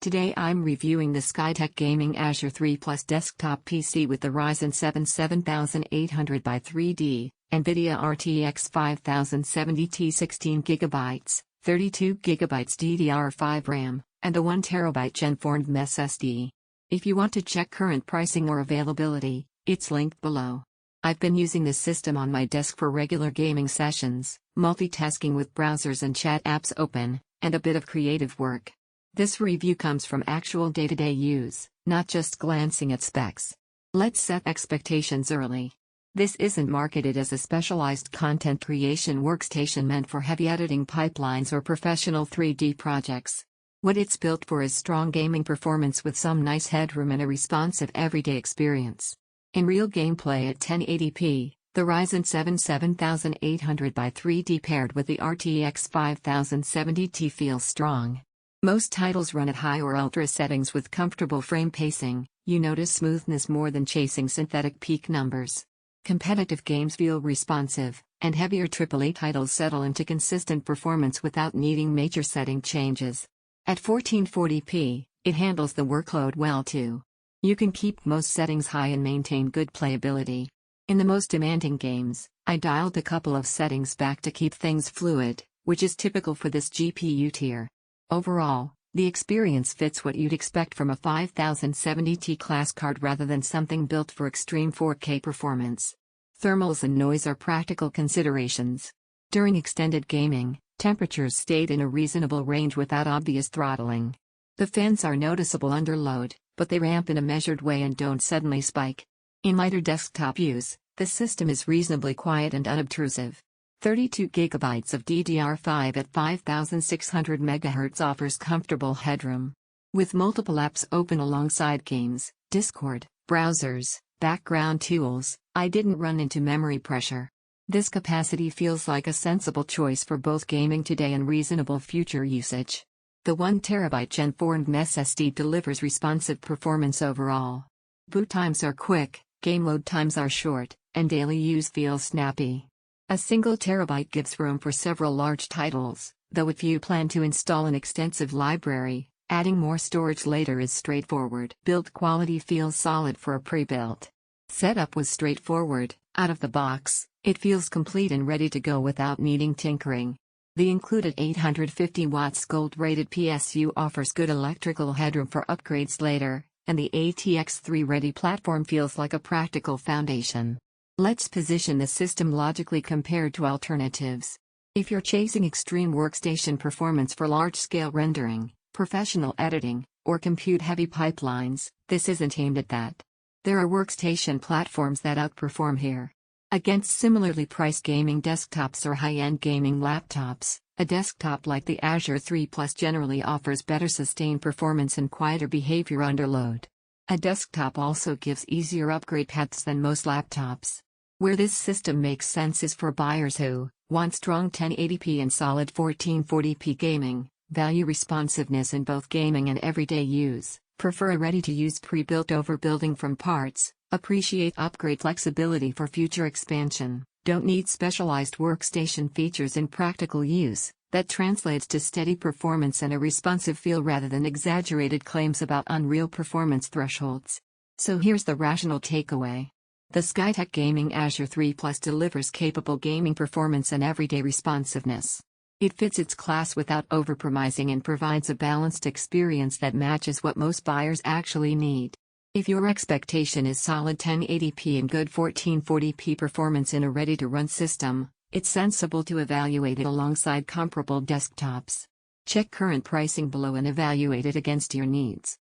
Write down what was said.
Today I'm reviewing the Skytech Gaming Azure 3 Plus desktop PC with the Ryzen 7 7800X3D, NVIDIA RTX 5070T 16GB, 32GB DDR5 RAM, and a 1TB Gen 4 NVMe SSD. If you want to check current pricing or availability, it's linked below. I've been using this system on my desk for regular gaming sessions, multitasking with browsers and chat apps open, and a bit of creative work. This review comes from actual day-to-day use, not just glancing at specs. Let's set expectations early. This isn't marketed as a specialized content creation workstation meant for heavy editing pipelines or professional 3D projects. What it's built for is strong gaming performance with some nice headroom and a responsive everyday experience. In real gameplay at 1080p, the Ryzen 7 7800X3D paired with the RTX 5070T feels strong. Most titles run at high or ultra settings with comfortable frame pacing. You notice smoothness more than chasing synthetic peak numbers. Competitive games feel responsive, and heavier AAA titles settle into consistent performance without needing major setting changes. At 1440p, it handles the workload well too. You can keep most settings high and maintain good playability. In the most demanding games, I dialed a couple of settings back to keep things fluid, which is typical for this GPU tier. Overall, the experience fits what you'd expect from a 5070T class card rather than something built for extreme 4K performance. Thermals and noise are practical considerations. During extended gaming, temperatures stayed in a reasonable range without obvious throttling. The fans are noticeable under load, but they ramp in a measured way and don't suddenly spike. In lighter desktop use, the system is reasonably quiet and unobtrusive. 32GB of DDR5 at 5600 MHz offers comfortable headroom. With multiple apps open alongside games, Discord, browsers, background tools, I didn't run into memory pressure. This capacity feels like a sensible choice for both gaming today and reasonable future usage. The 1TB Gen 4 NVMe SSD delivers responsive performance overall. Boot times are quick, game load times are short, and daily use feels snappy. A single terabyte gives room for several large titles, though if you plan to install an extensive library, adding more storage later is straightforward. Build quality feels solid for a pre-built. Setup was straightforward. Out of the box, it feels complete and ready to go without needing tinkering. The included 850 watts gold-rated PSU offers good electrical headroom for upgrades later, and the ATX 3-ready platform feels like a practical foundation. Let's position the system logically compared to alternatives. If you're chasing extreme workstation performance for large-scale rendering, professional editing, or compute-heavy pipelines, this isn't aimed at that. There are workstation platforms that outperform here. Against similarly priced gaming desktops or high-end gaming laptops, a desktop like the Azure 3 Plus generally offers better sustained performance and quieter behavior under load. A desktop also gives easier upgrade paths than most laptops. Where this system makes sense is for buyers who want strong 1080p and solid 1440p gaming, value responsiveness in both gaming and everyday use, prefer a ready-to-use pre-built over building from parts, appreciate upgrade flexibility for future expansion, don't need specialized workstation features in practical use, that translates to steady performance and a responsive feel rather than exaggerated claims about unreal performance thresholds. So here's the rational takeaway. The Skytech Gaming Azure 3 Plus delivers capable gaming performance and everyday responsiveness. It fits its class without overpromising and provides a balanced experience that matches what most buyers actually need. If your expectation is solid 1080p and good 1440p performance in a ready-to-run system, it's sensible to evaluate it alongside comparable desktops. Check current pricing below and evaluate it against your needs.